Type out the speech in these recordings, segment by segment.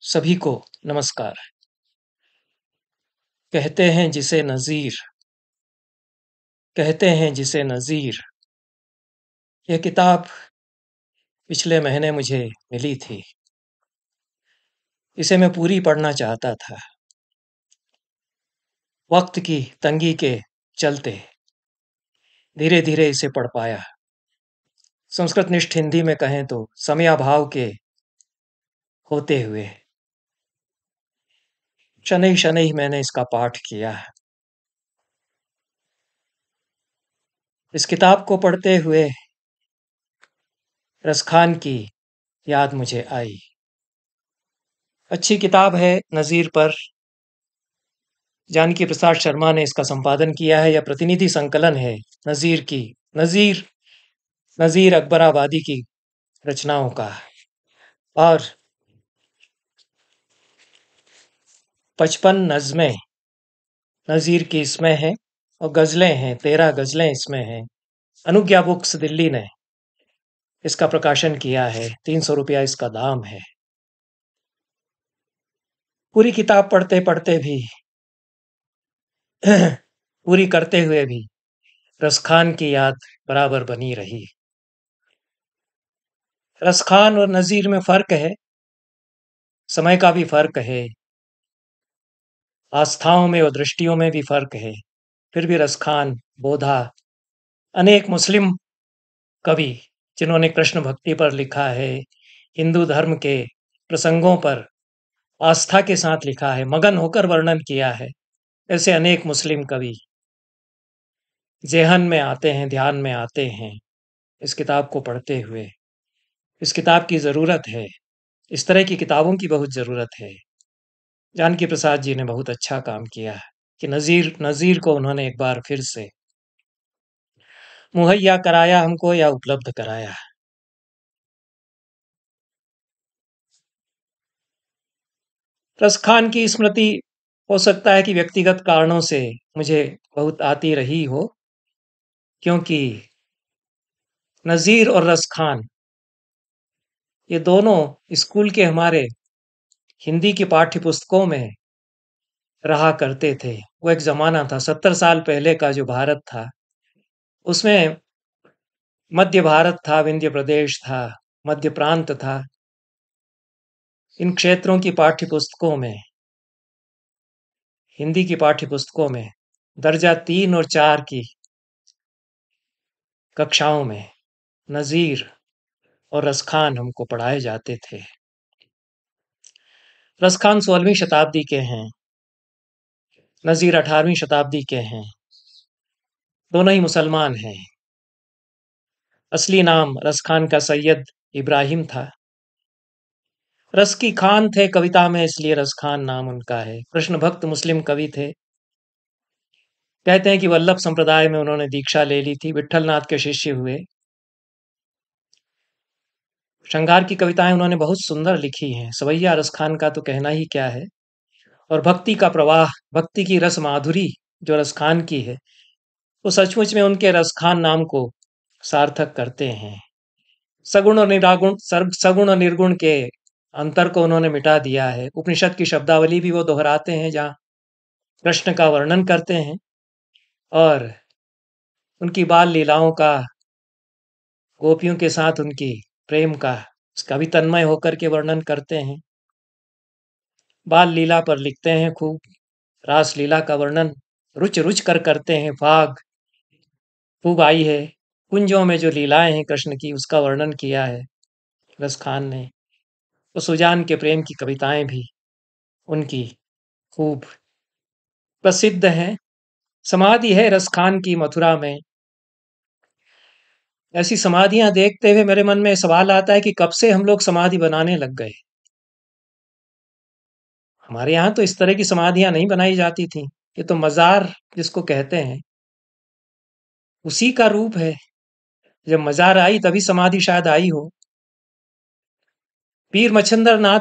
सभी को नमस्कार। कहते हैं जिसे नज़ीर, कहते हैं जिसे नज़ीर। यह किताब पिछले महीने मुझे मिली थी। इसे मैं पूरी पढ़ना चाहता था। वक्त की तंगी के चलते धीरे धीरे इसे पढ़ पाया। संस्कृतनिष्ठ हिंदी में कहें तो समयाभाव के होते हुए शनैः शनैः मैंने इसका पाठ किया है। इस किताब को पढ़ते हुए रसखान की याद मुझे आई। अच्छी किताब है नज़ीर पर। जानकी प्रसाद शर्मा ने इसका संपादन किया है। यह प्रतिनिधि संकलन है नज़ीर की, नज़ीर नज़ीर अकबराबादी की रचनाओं का। और 55 नज़्में नज़ीर की इसमें हैं और गज़लें हैं, 13 गज़लें इसमें हैं। अनुज्ञा बुक्स दिल्ली ने इसका प्रकाशन किया है। 300 रुपया इसका दाम है। पूरी किताब पढ़ते पढ़ते भी पूरी करते हुए भी रसखान की याद बराबर बनी रही। रसखान और नज़ीर में फ़र्क है, समय का भी फ़र्क है, आस्थाओं में और दृष्टियों में भी फ़र्क है। फिर भी रसखान, बोधा, अनेक मुस्लिम कवि जिन्होंने कृष्ण भक्ति पर लिखा है, हिंदू धर्म के प्रसंगों पर आस्था के साथ लिखा है, मगन होकर वर्णन किया है, ऐसे अनेक मुस्लिम कवि ज़ेहन में आते हैं, ध्यान में आते हैं इस किताब को पढ़ते हुए। इस किताब की ज़रूरत है। इस तरह की किताबों की बहुत ज़रूरत है। जानकी प्रसाद जी ने बहुत अच्छा काम किया है कि नज़ीर को उन्होंने एक बार फिर से मुहैया कराया हमको, या उपलब्ध कराया। रसखान की स्मृति हो सकता है कि व्यक्तिगत कारणों से मुझे बहुत आती रही हो, क्योंकि नज़ीर और रसखान ये दोनों स्कूल के हमारे हिंदी की पाठ्य पुस्तकों में रहा करते थे। वो एक ज़माना था, 70 साल पहले का जो भारत था, उसमें मध्य भारत था, विंध्य प्रदेश था, मध्य प्रांत था। इन क्षेत्रों की पाठ्य पुस्तकों में, हिंदी की पाठ्य पुस्तकों में दर्जा 3 और 4 की कक्षाओं में नज़ीर और रसखान हमको पढ़ाए जाते थे। रसखान 16वीं शताब्दी के हैं, नज़ीर 18वीं शताब्दी के हैं। दोनों ही मुसलमान हैं। असली नाम रसखान का सैयद इब्राहिम था। रस की खान थे कविता में, इसलिए रसखान नाम उनका है। कृष्ण भक्त मुस्लिम कवि थे। कहते हैं कि वल्लभ संप्रदाय में उन्होंने दीक्षा ले ली थी, विट्ठल नाथ के शिष्य हुए। श्रृंगार की कविताएं उन्होंने बहुत सुंदर लिखी हैं। सवैया रसखान का तो कहना ही क्या है। और भक्ति का प्रवाह, भक्ति की रस माधुरी जो रसखान की है, वो सचमुच में उनके रसखान नाम को सार्थक करते हैं। सगुण और निरागुण, सगुण और निर्गुण के अंतर को उन्होंने मिटा दिया है। उपनिषद की शब्दावली भी वो दोहराते हैं, जहाँ कृष्ण का वर्णन करते हैं और उनकी बाल लीलाओं का, गोपियों के साथ उनकी प्रेम का, उसका भी तन्मय होकर के वर्णन करते हैं। बाल लीला पर लिखते हैं खूब। रास लीला का वर्णन रुच रुच कर करते हैं। फाग खूब आई है। कुंजों में जो लीलाएं हैं कृष्ण की, उसका वर्णन किया है रसखान ने। तो सुजान के प्रेम की कविताएं भी उनकी खूब प्रसिद्ध हैं। समाधि है रसखान की मथुरा में। ऐसी समाधियां देखते हुए मेरे मन में सवाल आता है कि कब से हम लोग समाधि बनाने लग गए। हमारे यहाँ तो इस तरह की समाधियां नहीं बनाई जाती थी। ये तो मजार जिसको कहते हैं, उसी का रूप है। जब मजार आई तभी समाधि शायद आई हो। पीर मच्छिंद्र नाथ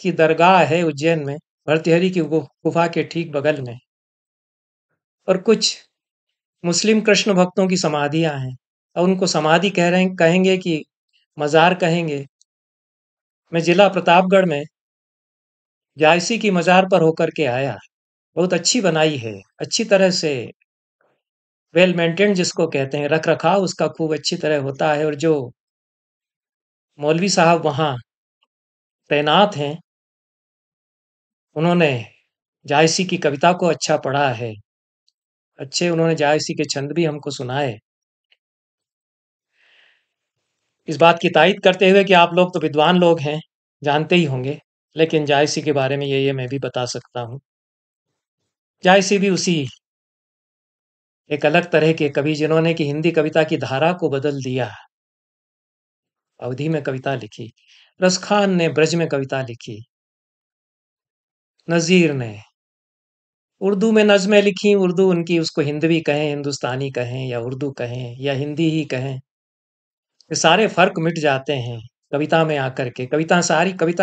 की दरगाह है उज्जैन में, भर्तृहरि की गुफा के ठीक बगल में। और कुछ मुस्लिम कृष्ण भक्तों की समाधियां हैं, और उनको समाधि कह रहे हैं, कहेंगे कि मजार कहेंगे। मैं जिला प्रतापगढ़ में जायसी की मज़ार पर होकर के आया। बहुत अच्छी बनाई है, अच्छी तरह से वेल मेंटेन्ड जिसको कहते हैं, रख-रखाव उसका खूब अच्छी तरह होता है और जो मौलवी साहब वहाँ तैनात हैं, उन्होंने जायसी की कविता को अच्छा पढ़ा है। अच्छे उन्होंने जायसी के छंद भी हमको सुनाए। इस बात की तारीफ़ करते हुए कि आप लोग तो विद्वान लोग हैं, जानते ही होंगे, लेकिन जायसी के बारे में ये मैं भी बता सकता हूँ। जायसी भी उसी एक अलग तरह के कवि जिन्होंने कि हिंदी कविता की धारा को बदल दिया। अवधी में कविता लिखी, रसखान ने ब्रज में कविता लिखी, नज़ीर ने उर्दू में नज़्में लिखी, उर्दू उनकी उसको हिंदवी कहें, हिंदुस्तानी कहें या उर्दू कहें या हिंदी ही कहें, ये सारे फ़र्क मिट जाते हैं कविता में आकर के। कविता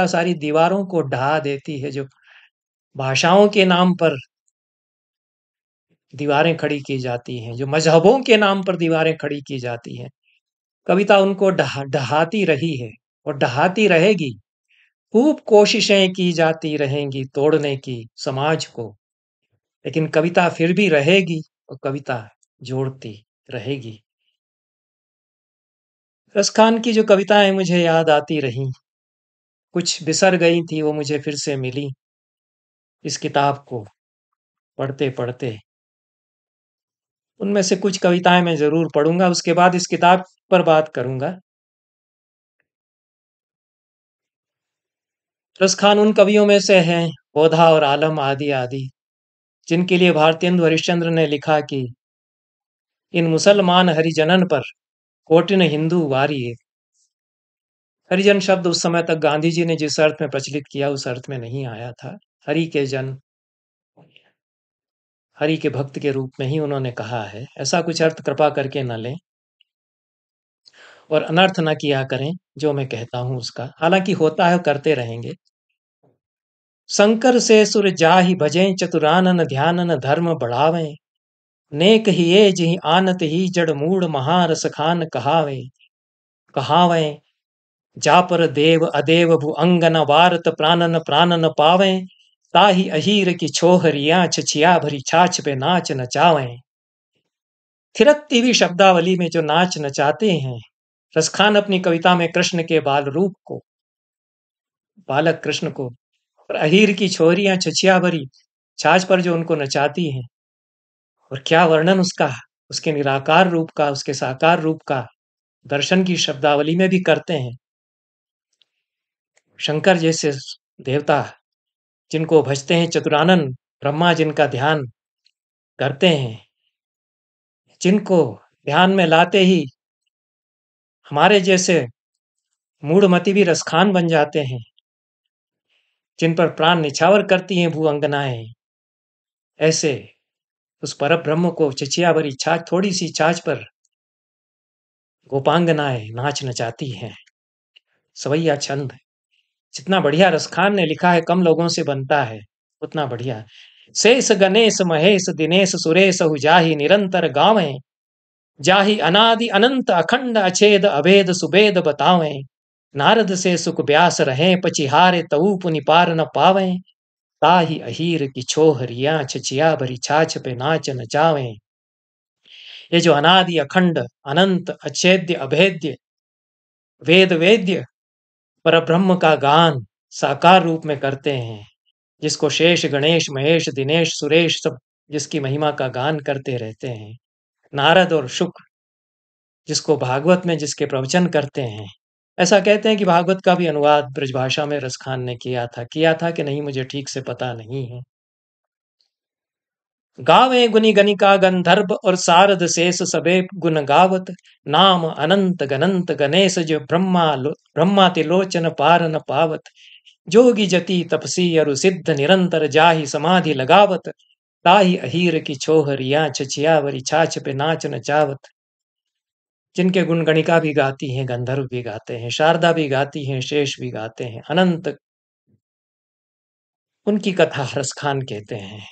सारी दीवारों को ढहा देती है, जो भाषाओं के नाम पर दीवारें खड़ी की जाती हैं, जो मज़हबों के नाम पर दीवारें खड़ी की जाती हैं। कविता उनको ढहाती रही है और ढहाती रहेगी। खूब कोशिशें की जाती रहेंगी तोड़ने की समाज को, लेकिन कविता फिर भी रहेगी और कविता जोड़ती रहेगी। रसखान की जो कविताएं मुझे याद आती रहीं, कुछ बिसर गई थी वो मुझे फिर से मिली इस किताब को पढ़ते पढ़ते। उनमें से कुछ कविताएं मैं जरूर पढ़ूंगा, उसके बाद इस किताब पर बात करूंगा। रसखान उन कवियों में से हैं, पौधा और आलम आदि आदि, जिनके लिए भारतेंदु हरिश्चंद्र ने लिखा कि इन मुसलमान हरिजनन पर कोटिन हिंदू वारी। हरिजन शब्द उस समय तक गांधी जी ने जिस अर्थ में प्रचलित किया उस अर्थ में नहीं आया था। हरि के जन, हरि के भक्त के रूप में ही उन्होंने कहा है। ऐसा कुछ अर्थ कृपा करके न लें और अनर्थ न किया करें जो मैं कहता हूं उसका, हालांकि होता है करते रहेंगे। शंकर से सुर जाहि भजें, चतुरानन ध्यानन धर्म बढ़ावें, नेक ही ये जिहि आनत ही जड़ मूड महारस खान कहावे। कहावें जा पर देव अदेव भु अंगन वारत प्राणन प्राणन पावें, ताहि अहीर की छोहरियां छछिया भरी छाछ पे नाच नचावें। थिरकती हुई शब्दावली में जो नाच नचाते हैं, रसखान अपनी कविता में कृष्ण के बाल रूप को, बालक कृष्ण को, और अहीर की छोरियां छछिया भरी छाछ पर जो उनको नचाती हैं, और क्या वर्णन उसका, उसके निराकार रूप का, उसके साकार रूप का दर्शन की शब्दावली में भी करते हैं। शंकर जैसे देवता जिनको भजते हैं, चतुरानन ब्रह्मा जिनका ध्यान करते हैं, जिनको ध्यान में लाते ही हमारे जैसे मूढ़मति भी रसखान बन जाते हैं, जिन पर प्राण निछावर करती हैं भूअंगनाएं, ऐसे उस परम ब्रह्म को चिचिया भरी छाछ, थोड़ी सी छाछ पर गोपांगनाएं नाच नचाती हैं। सवैया छंद जितना बढ़िया रसखान ने लिखा है कम लोगों से बनता है, उतना बढ़िया। शेष गणेश महेश दिनेश सुरेश जाहि निरंतर गावें, जाहि अनादि अनंत अखंड अछेद अभेद सुबेद बतावें। नारद से सुख ब्यास रहे पचिहारे तऊ पुनि पार न पावें, ताहि अहीर की छोहरियां छछिया भरी छाछ पे नाच नचावें। ये जो अनादि अखंड अनंत अछेद्य अभेद्य वेद वेद्य पर ब्रह्म का गान साकार रूप में करते हैं, जिसको शेष गणेश महेश दिनेश सुरेश सब जिसकी महिमा का गान करते रहते हैं, नारद और शुक जिसको भागवत में जिसके प्रवचन करते हैं। ऐसा कहते हैं कि भागवत का भी अनुवाद ब्रजभाषा में रसखान ने किया था कि नहीं मुझे ठीक से पता नहीं है। गावे गुनी गणिका गंधर्व और सारद शेष सबे गुण गावत, नाम अनंत गनंत गणेश जो ब्रह्मा तिलोचन पार न पावत। जोगी जति तपसी अरु सिद्ध निरंतर जाहि समाधि लगावत, ताहि अहीर की छोहरियां छछियावरी छाछ पे नाच नचावत। जिनके गुण गणिका भी गाती हैं, गंधर्व भी गाते हैं, शारदा भी गाती हैं, शेष भी गाते हैं, अनंत उनकी कथा रसखान कहते हैं।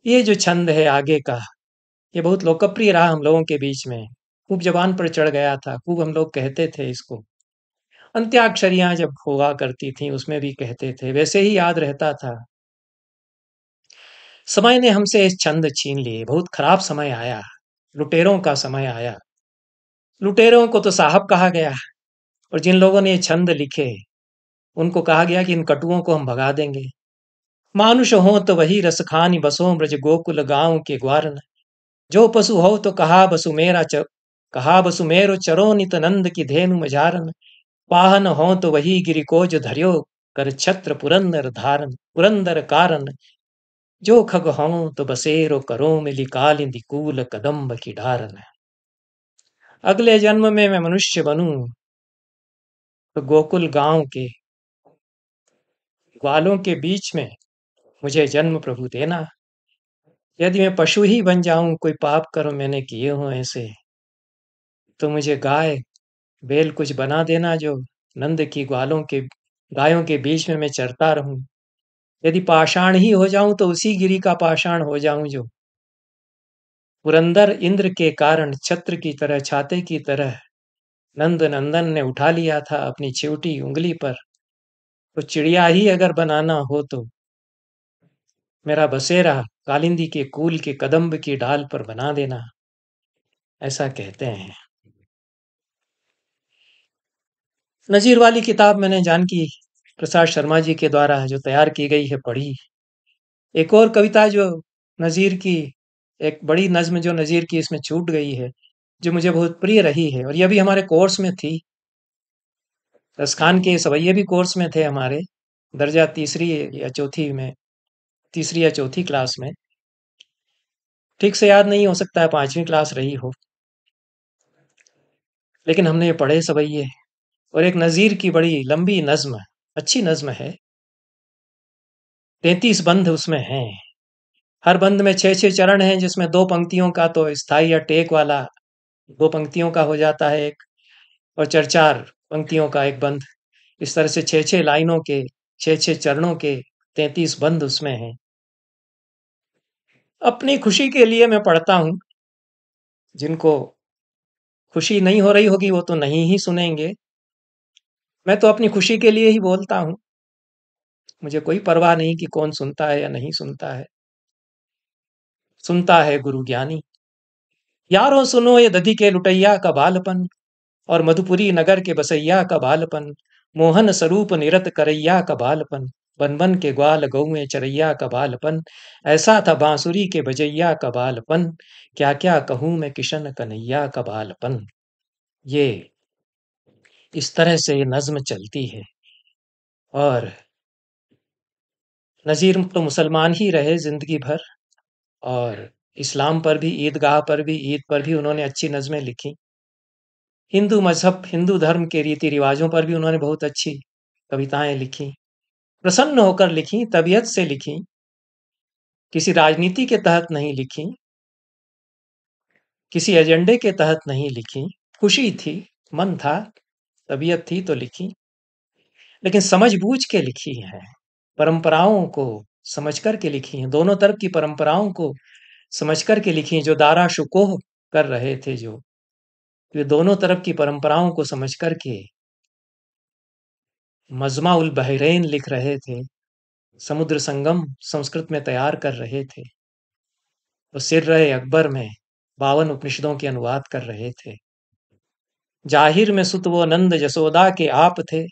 ये जो छंद है आगे का, ये बहुत लोकप्रिय रहा हम लोगों के बीच में, खूब जबान पर चढ़ गया था, खूब हम लोग कहते थे इसको। अंत्याक्षरियाँ जब हुआ करती थीं उसमें भी कहते थे, वैसे ही याद रहता था। समय ने हमसे छंद छीन लिए, बहुत खराब समय आया, लुटेरों का समय आया। लुटेरों को तो साहब कहा गया और जिन लोगों ने ये छंद लिखे, उनको कहा गया कि इन कटुओं को हम भगा देंगे। मानुष हो तो वही रस खानि बसो ब्रज गोकुल गाँव के ग्वारन। जो पशु हो तो कहा बसु मेरो चरो नित नंद की धेनु मझारन। पाहन हो तो वही गिरिकोज धर्यो कर छत्र पुरंदर धारन पुरंदर कारण। जो खग हों तो बसेरो करो मिली कालिंदी कूल कदम्ब की डारन। अगले जन्म में मैं मनुष्य बनूं तो गोकुल गांव के ग्वालों के बीच में मुझे जन्म प्रभु देना। यदि मैं पशु ही बन जाऊं, कोई पाप कर्म मैंने किए हों ऐसे, तो मुझे बैल कुछ बना देना जो नंद की गायों के बीच में मैं चरता रहूं। यदि पाषाण ही हो जाऊं तो उसी गिरी का पाषाण हो जाऊं जो पुरंदर इंद्र के कारण छत्र की तरह, छाते की तरह नंद नंदन ने उठा लिया था अपनी छोटी उंगली पर। तो चिड़िया ही अगर बनाना हो तो मेरा बसेरा कालिंदी के कूल के कदम्ब की डाल पर बना देना, ऐसा कहते हैं। नजीर वाली किताब मैंने जानकी प्रसाद शर्मा जी के द्वारा जो तैयार की गई है पढ़ी। एक और कविता जो नजीर की, एक बड़ी नज्म जो नजीर की इसमें छूट गई है, जो मुझे बहुत प्रिय रही है और यह भी हमारे कोर्स में थी। रसखान के सवैये भी कोर्स में थे हमारे, दर्जा तीसरी या चौथी क्लास में। ठीक से याद नहीं हो सकता है, 5वीं क्लास रही हो, लेकिन हमने ये पढ़े सवैये। और एक नजीर की बड़ी लंबी नज्म, अच्छी नज्म है, 33 बंद उसमें हैं। हर बंद में 6-6 चरण हैं, जिसमें 2 पंक्तियों का तो स्थाई या टेक वाला 2 पंक्तियों का हो जाता है एक, और 4-4 पंक्तियों का एक बंद। इस तरह से 6-6 लाइनों के 6-6 चरणों के 33 बंद उसमें हैं। अपनी खुशी के लिए मैं पढ़ता हूँ, जिनको खुशी नहीं हो रही होगी वो तो नहीं ही सुनेंगे। मैं तो अपनी खुशी के लिए ही बोलता हूँ, मुझे कोई परवाह नहीं कि कौन सुनता है या नहीं सुनता है। सुनता है गुरु ज्ञानी। यारों सुनो ये दधी के लुटैया का बालपन, और मधुपुरी नगर के बसैया का बालपन। मोहन स्वरूप निरत करैया का बालपन, बन बन के ग्वाल गौएं चरैया का बालपन। ऐसा था बांसुरी के बजैया का बालपन, क्या क्या कहूँ मैं किशन कन्हैया का बालपन। ये इस तरह से ये नज्म चलती है। और नज़ीर तो मुसलमान ही रहे जिंदगी भर, और इस्लाम पर भी, ईदगाह पर भी, ईद पर भी उन्होंने अच्छी नज़में लिखी। हिंदू मज़हब, हिंदू धर्म के रीति रिवाजों पर भी उन्होंने बहुत अच्छी कविताएं लिखी। प्रसन्न होकर लिखी, तबीयत से लिखी, किसी राजनीति के तहत नहीं लिखी, किसी एजेंडे के तहत नहीं लिखी। खुशी थी, मन था, तबीयत थी तो लिखी, लेकिन समझ-बूझ के लिखी हैं। परंपराओं को समझ कर के लिखी हैं, दोनों तरफ की परंपराओं को समझ कर के लिखी हैं। जो दारा शुकोह कर रहे थे, जो वे दोनों तरफ की परंपराओं को समझ कर के मजमा उल बहरैन लिख रहे थे, समुद्र संगम संस्कृत में तैयार कर रहे थे, वो सिर्र अकबर में 52 उपनिषदों के अनुवाद कर रहे थे। जाहिर में सुत वो नंद जसोदा के आप थे,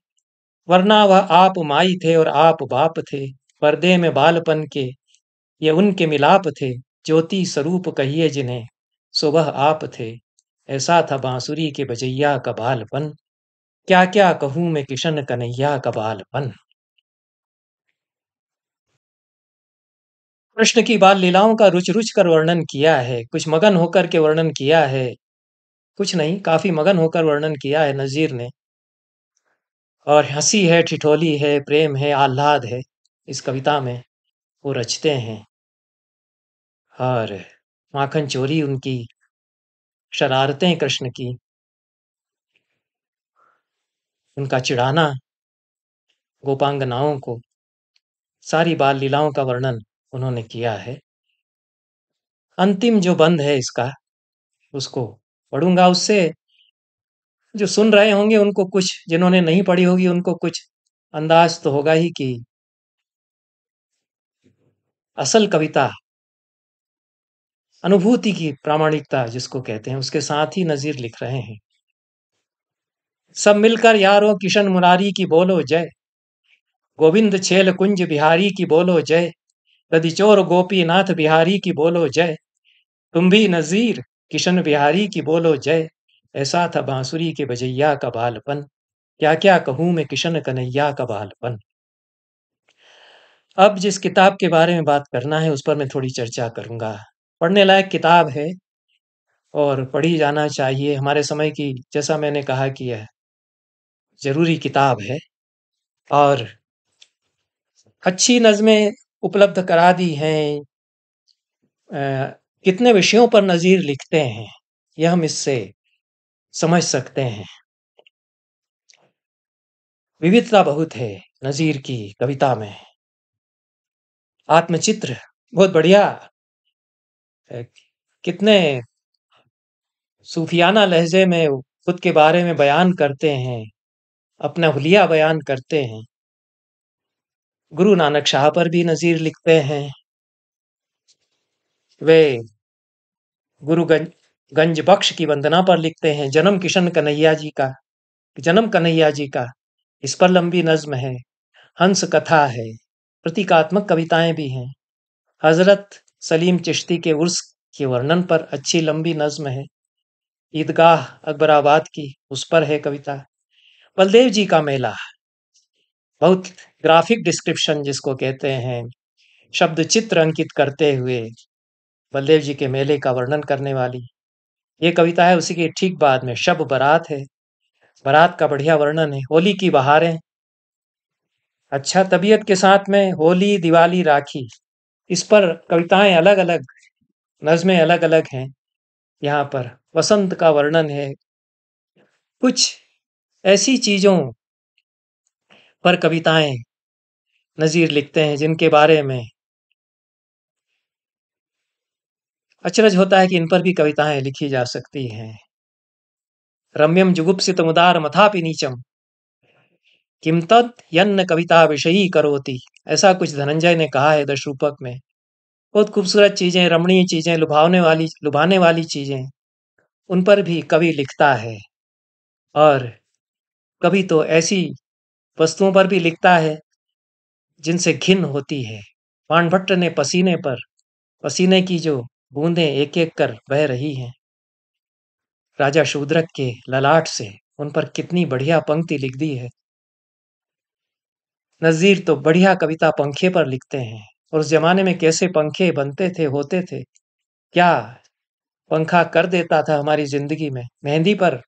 वरना वह आप माई थे और आप बाप थे। पर्दे में बालपन के ये उनके मिलाप थे, ज्योति स्वरूप कहिए जिन्हें, सो वह आप थे। ऐसा था बांसुरी के बजैया का बालपन, क्या क्या कहूँ मैं किशन कन्हैया का बालपन। कृष्ण की बाल लीलाओं का रुच रुच कर वर्णन किया है, कुछ मगन होकर के वर्णन किया है, कुछ नहीं, काफी मगन होकर वर्णन किया है नजीर ने। और हंसी है, ठिठोली है, प्रेम है, आह्लाद है, इस कविता में वो रचते हैं। और माखन चोरी उनकी शरारतें कृष्ण की, उनका चिढ़ाना गोपांगनाओं को, सारी बाल लीलाओं का वर्णन उन्होंने किया है। अंतिम जो बंद है इसका, उसको पढ़ूंगा। उससे जो सुन रहे होंगे उनको कुछ, जिन्होंने नहीं पढ़ी होगी उनको कुछ अंदाज तो होगा ही कि असल कविता अनुभूति की प्रामाणिकता जिसको कहते हैं, उसके साथ ही नज़ीर लिख रहे हैं। सब मिलकर यारों किशन मुरारी की बोलो जय, गोविंद छेल कुंज बिहारी की बोलो जय, रदिचोर गोपीनाथ बिहारी की बोलो जय, तुम भी नज़ीर किशन बिहारी की बोलो जय, ऐसा था बांसुरी के बजैया का बालपन, क्या क्या कहूँ मैं किशन कन्हैया का बालपन। अब जिस किताब के बारे में बात करना है उस पर मैं थोड़ी चर्चा करूंगा। पढ़ने लायक किताब है और पढ़ी जाना चाहिए। हमारे समय की, जैसा मैंने कहा कि यह ज़रूरी किताब है और अच्छी नज़में उपलब्ध करा दी हैं। कितने विषयों पर नज़ीर लिखते हैं, यह हम इससे समझ सकते हैं। विविधता बहुत है नज़ीर की कविता में। आत्मचित्र बहुत बढ़िया, अ, कितने सूफियाना लहजे में खुद के बारे में बयान करते हैं, अपना हुलिया बयान करते हैं। गुरु नानक शाह पर भी नज़ीर लिखते हैं। वे गुरु गंज बख्श की वंदना पर लिखते हैं। जन्म किशन कन्हैया जी का, जन्म कन्हैया जी का, इस पर लंबी नज्म है। हंस कथा है, प्रतीकात्मक कविताएं भी हैं। हजरत सलीम चिश्ती के उर्स के वर्णन पर अच्छी लंबी नज्म है। ईदगाह अकबराबाद की, उस पर है कविता। बलदेव जी का मेला, बहुत ग्राफिक डिस्क्रिप्शन जिसको कहते हैं, शब्द चित्र अंकित करते हुए बलदेव जी के मेले का वर्णन करने वाली ये कविता है। उसी के ठीक बाद में शब बारात है, बारात का बढ़िया वर्णन है। होली की बहारें, अच्छा तबीयत के साथ में होली, दिवाली, राखी, इस पर कविताएं अलग अलग, नज़में अलग अलग हैं। यहाँ पर वसंत का वर्णन है। कुछ ऐसी चीजों पर कविताएं नज़ीर लिखते हैं जिनके बारे में अचरज होता है कि इन पर भी कविताएं लिखी जा सकती हैं। रम्यम जुगुप्सितमुदार मथापि नीचम किम तत् यन्न कविता विषयी करोति, ऐसा कुछ धनंजय ने कहा है दशरूपक में। बहुत खूबसूरत चीजें, रमणीय चीजें, लुभाने वाली चीजें, उन पर भी कवि लिखता है। और कभी तो ऐसी वस्तुओं पर भी लिखता है जिनसे घिन होती है। बाणभट्ट ने पसीने पर, पसीने की जो बूंदें एक एक कर बह रही हैं राजा शूद्रक के ललाट से, उन पर कितनी बढ़िया पंक्ति लिख दी है। नज़ीर तो बढ़िया कविता पंखे पर लिखते हैं। और उस जमाने में कैसे पंखे बनते थे, होते थे, क्या पंखा कर देता था हमारी जिंदगी में। मेहंदी पर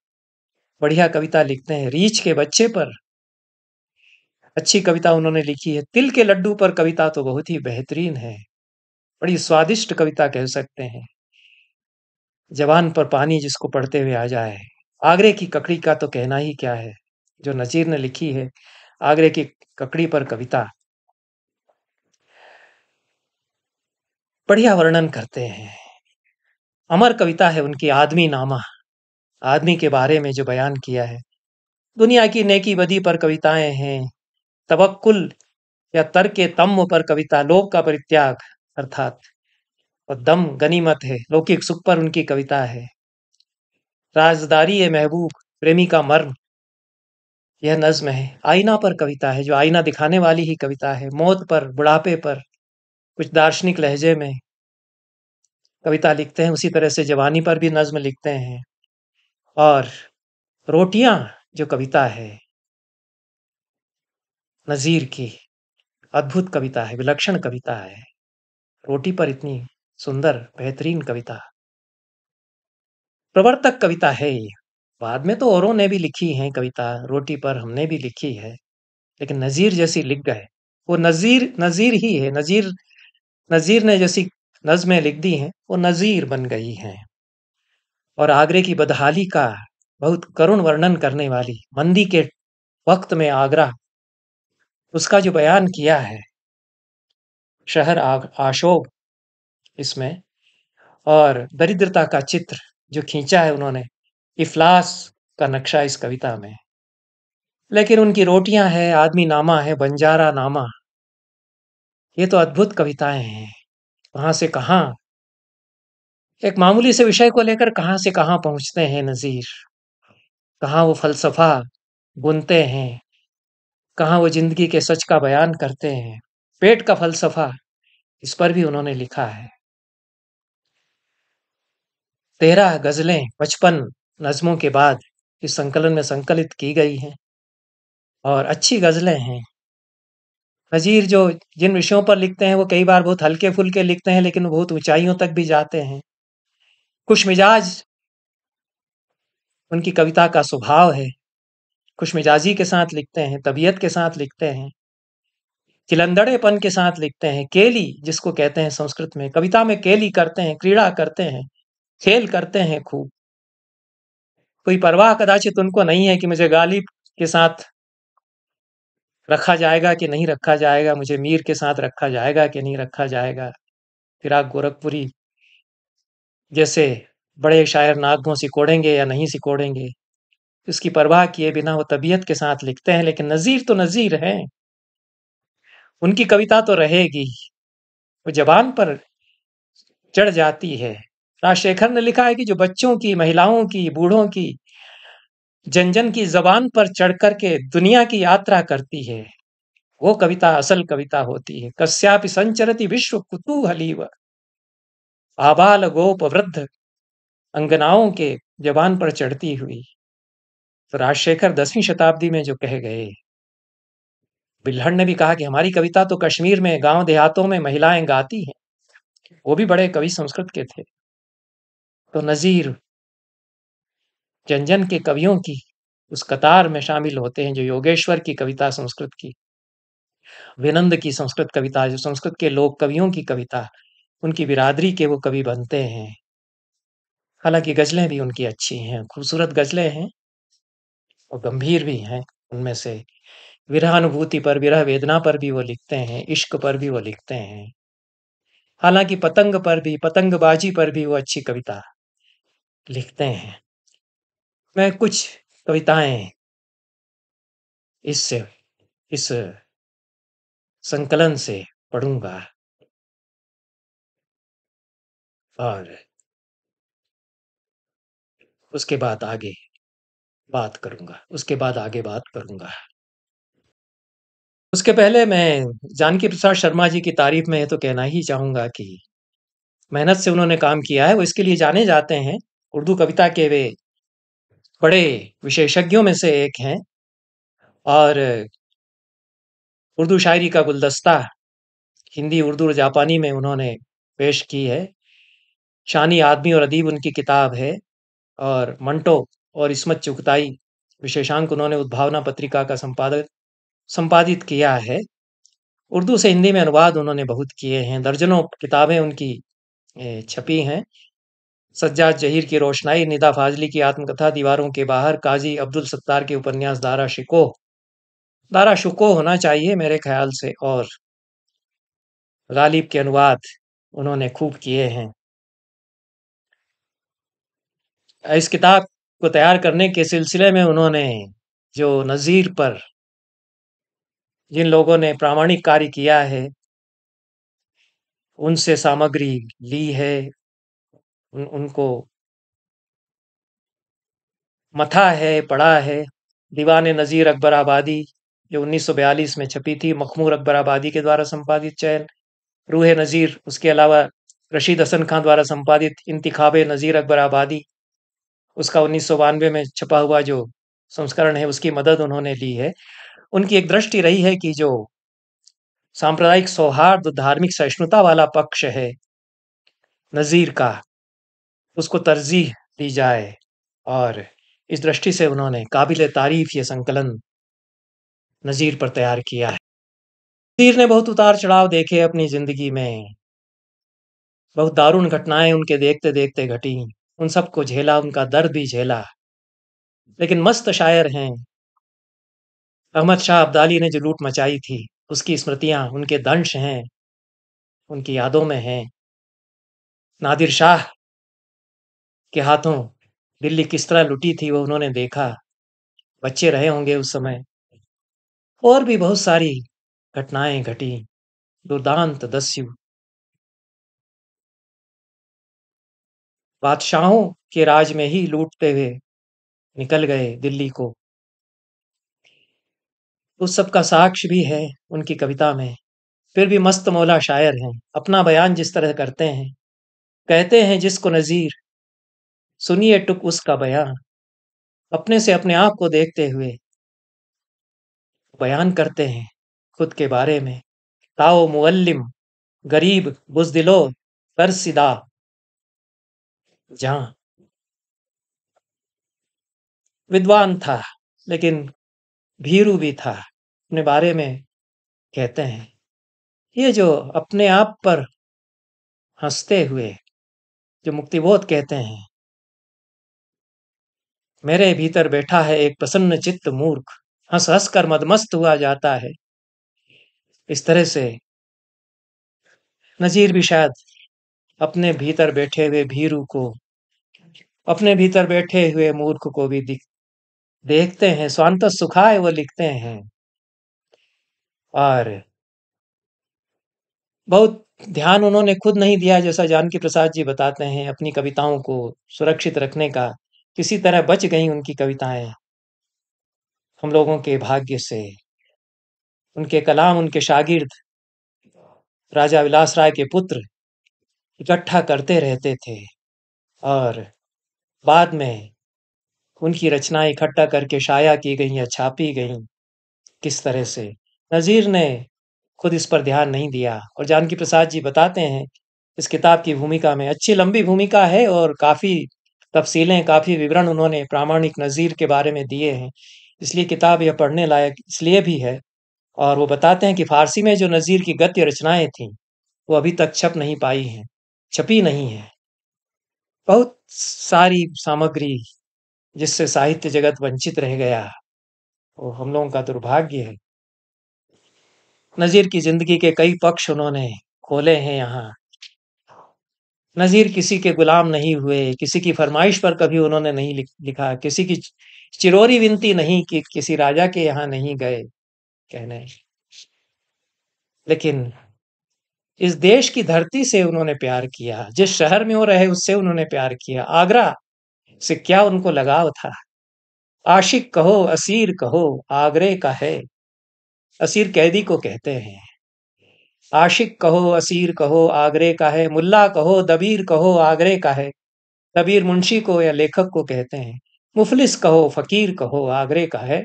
बढ़िया कविता लिखते हैं। रीछ के बच्चे पर अच्छी कविता उन्होंने लिखी है। तिल के लड्डू पर कविता तो बहुत ही बेहतरीन है, बड़ी स्वादिष्ट कविता कह सकते हैं। जवान पर पानी जिसको पढ़ते हुए आ जाए। आगरे की ककड़ी का तो कहना ही क्या है, जो नज़ीर ने लिखी है आगरे की ककड़ी पर कविता, बढ़िया वर्णन करते हैं। अमर कविता है उनकी आदमी नामा, आदमी के बारे में जो बयान किया है। दुनिया की नेकी बदी पर कविताएं हैं। तवक्कुल या तर्क तम पर कविता, लोभ का परित्याग अर्थात, और दम गनीमत है, लौकिक सुख पर उनकी कविता है। राजदारी है महबूब, प्रेमी का मर्म, यह नज्म है। आईना पर कविता है, जो आईना दिखाने वाली ही कविता है। मौत पर, बुढ़ापे पर कुछ दार्शनिक लहजे में कविता लिखते हैं। उसी तरह से जवानी पर भी नज्म लिखते हैं। और रोटियां जो कविता है नज़ीर की, अद्भुत कविता है, विलक्षण कविता है। रोटी पर इतनी सुंदर बेहतरीन कविता, प्रवर्तक कविता है ये। बाद में तो औरों ने भी लिखी है कविता, रोटी पर हमने भी लिखी है, लेकिन नज़ीर जैसी लिख गए। वो नज़ीर नज़ीर ही है। नज़ीर नज़ीर ने जैसी नज़में लिख दी हैं वो नज़ीर बन गई हैं। और आगरे की बदहाली का बहुत करुण वर्णन करने वाली, मंदी के वक्त में आगरा, उसका जो बयान किया है, शहर आशोभ इसमें, और दरिद्रता का चित्र जो खींचा है उन्होंने, इफलास का नक्शा इस कविता में। लेकिन उनकी रोटियां है, आदमी नामा है, बंजारा नामा, ये तो अद्भुत कविताएं हैं। कहाँ से कहाँ, एक मामूली से विषय को लेकर कहाँ से कहाँ पहुंचते हैं नजीर। कहाँ वो फलसफा बुनते हैं, कहाँ वो जिंदगी के सच का बयान करते हैं। पेट का फलसफा, इस पर भी उन्होंने लिखा है। 13 गजलें 55 नज्मों के बाद इस संकलन में संकलित की गई हैं और अच्छी गजलें हैं। नज़ीर जो जिन विषयों पर लिखते हैं वो कई बार बहुत हल्के-फुल्के लिखते हैं, लेकिन वो बहुत ऊँचाइयों तक भी जाते हैं। खुशमिजाज उनकी कविता का स्वभाव है, खुशमिजाजी के साथ लिखते हैं, तबीयत के साथ लिखते हैं, चिलंदड़ेपन के साथ लिखते हैं, केली जिसको कहते हैं संस्कृत में, कविता में केली करते हैं, क्रीड़ा करते हैं, खेल करते हैं खूब। कोई परवाह कदाचित उनको नहीं है कि मुझे गालिब के साथ रखा जाएगा कि नहीं रखा जाएगा, मुझे मीर के साथ रखा जाएगा कि नहीं रखा जाएगा। फिराक गोरखपुरी जैसे बड़े शायर नाक को सिकोड़ेंगे या नहीं सिकोड़ेंगे, इसकी परवाह किए बिना वो तबीयत के साथ लिखते हैं। लेकिन नज़ीर तो नज़ीर हैं, उनकी कविता तो रहेगी, वो ज़बान पर चढ़ जाती है। राजशेखर ने लिखा है कि जो बच्चों की, महिलाओं की, बूढ़ों की, जन-जन की ज़बान पर चढ़ कर के दुनिया की यात्रा करती है, वो कविता असल कविता होती है। कस्यापि संचरति विश्व कुतूहलीव, आबाल गोप वृद्ध अंगनाओं के ज़बान पर चढ़ती हुई। तो राजशेखर 10वीं शताब्दी में जो कह गए, बिल्हड़ ने भी कहा कि हमारी कविता तो कश्मीर में गांव देहातों में महिलाएं गाती हैं। वो भी बड़े कवि संस्कृत के थे। तो नज़ीर जन-जन के कवियों की उस कतार में शामिल होते हैं, जो योगेश्वर की कविता संस्कृत की, विनंद की संस्कृत कविता, जो संस्कृत के लोक कवियों की कविता, उनकी बिरादरी के वो कवि बनते हैं। हालांकि गजलें भी उनकी अच्छी हैं, खूबसूरत गजलें हैं और गंभीर भी हैं। उनमें से विरहानुभूति पर, विरह वेदना पर भी वो लिखते हैं, इश्क पर भी वो लिखते हैं। हालांकि पतंग पर भी, पतंगबाजी पर भी वो अच्छी कविता लिखते हैं। मैं कुछ कविताएं इस इस संकलन से पढ़ूंगा और उसके बाद आगे बात करूंगा, उसके बाद आगे बात करूंगा। उसके पहले मैं जानकी प्रसाद शर्मा जी की तारीफ में ये तो कहना ही चाहूंगा कि मेहनत से उन्होंने काम किया है, वो इसके लिए जाने जाते हैं। उर्दू कविता के वे बड़े विशेषज्ञों में से एक हैं और उर्दू शायरी का गुलदस्ता हिंदी, उर्दू और जापानी में उन्होंने पेश की है। शानी आदमी और अदीब उनकी किताब है और मंटो और इस्मत चुगताई विशेषांक उन्होंने उद्भावना पत्रिका का संपादित किया है। उर्दू से हिंदी में अनुवाद उन्होंने बहुत किए हैं, दर्जनों किताबें उनकी छपी हैं। सज्जाद जहीर की रोशनाई, निदा फाजली की आत्मकथा, दीवारों के बाहर, काजी अब्दुल सत्तार के उपन्यास दारा शिकोह होना चाहिए मेरे ख्याल से, और गालिब के अनुवाद उन्होंने खूब किए हैं। इस किताब को तैयार करने के सिलसिले में उन्होंने जो नज़ीर पर जिन लोगों ने प्रामाणिक कार्य किया है, उनसे सामग्री ली है, उनको मथा है, पढ़ा है। दीवान नज़ीर अकबर आबादी जो 1942 में छपी थी, मखमूर अकबर आबादी के द्वारा संपादित चैन, रूह नज़ीर, उसके अलावा रशीद हसन खां द्वारा संपादित इंतिखाब नज़ीर अकबर आबादी, उसका 1992 में छपा हुआ जो संस्करण है, उसकी मदद उन्होंने ली है। उनकी एक दृष्टि रही है कि जो सांप्रदायिक सौहार्द, धार्मिक सहिष्णुता वाला पक्ष है नज़ीर का, उसको तरजीह दी जाए और इस दृष्टि से उन्होंने काबिल तारीफ ये संकलन नज़ीर पर तैयार किया है। नज़ीर ने बहुत उतार चढ़ाव देखे अपनी जिंदगी में, बहुत दारुण घटनाएं उनके देखते देखते घटी, उन सबको झेला, उनका दर्द भी झेला। लेकिन मस्त शायर हैं। अहमद शाह अब्दाली ने जो लूट मचाई थी, उसकी स्मृतियां उनके दंश हैं, उनकी यादों में हैं। नादिर शाह के हाथों दिल्ली किस तरह लुटी थी वो उन्होंने देखा। बच्चे रहे होंगे उस समय। और भी बहुत सारी घटनाएँ घटी। दुर्दांत दस्यु बादशाहों के राज में ही लूटते हुए निकल गए दिल्ली को। उस सब का साक्ष्य भी है उनकी कविता में। फिर भी मस्त मौला शायर हैं। अपना बयान जिस तरह करते हैं, कहते हैं जिसको नज़ीर, सुनिए टुक उसका बयान। अपने से अपने आप को देखते हुए बयान करते हैं खुद के बारे में। ताओ मुअल्लिम, गरीब बुज़दिलो तरसिदा जहाँ। विद्वान था, लेकिन भीरू भी था। अपने बारे में कहते हैं। ये जो अपने आप पर हँसते हुए जो मुक्तिबोध कहते हैं, मेरे भीतर बैठा है एक प्रसन्न चित्त मूर्ख, हँस हँस कर मदमस्त हुआ जाता है। इस तरह से नज़ीर भी शायद अपने भीतर बैठे हुए भीरू को, अपने भीतर बैठे हुए मूर्ख को भी देखते हैं। स्वांतः सुखाय वो लिखते हैं। और बहुत ध्यान उन्होंने खुद नहीं दिया, जैसा जानकी प्रसाद जी बताते हैं, अपनी कविताओं को सुरक्षित रखने का। किसी तरह बच गईं उनकी कविताएं हम लोगों के भाग्य से। उनके कलाम उनके शागिर्द राजा विलास राय के पुत्र इकट्ठा करते रहते थे, और बाद में उनकी रचनाएं इकट्ठा करके शाया की गईं या छापी गईं। किस तरह से नज़ीर ने खुद इस पर ध्यान नहीं दिया। और जानकी प्रसाद जी बताते हैं इस किताब की भूमिका में, अच्छी लंबी भूमिका है और काफ़ी तफ़सीलें, काफ़ी विवरण उन्होंने प्रामाणिक नज़ीर के बारे में दिए हैं। इसलिए किताब यह पढ़ने लायक इसलिए भी है। और वो बताते हैं कि फ़ारसी में जो नज़ीर की गद्य रचनाएँ थीं, वो अभी तक छप नहीं पाई हैं, छपी नहीं हैं। बहुत सारी सामग्री जिससे साहित्य जगत वंचित रह गया, वो हम लोगों का दुर्भाग्य है। नज़ीर की ज़िंदगी के कई पक्ष उन्होंने खोले हैं यहाँ। नज़ीर किसी के गुलाम नहीं हुए, किसी की फरमाइश पर कभी उन्होंने नहीं लिखा, किसी की चिरोरी विनती नहीं की, किसी राजा के यहाँ नहीं गए कहने। लेकिन इस देश की धरती से उन्होंने प्यार किया, जिस शहर में वो रहे उससे उन्होंने प्यार किया। आगरा से क्या उनको लगाव था। आशिक कहो असीर कहो आगरे का है। असीर कैदी को कहते हैं। आशिक कहो असीर कहो आगरे का है, मुल्ला कहो दबीर कहो आगरे का है। दबीर मुंशी को या लेखक को कहते हैं। मुफलिस कहो फकीर कहो आगरे का है।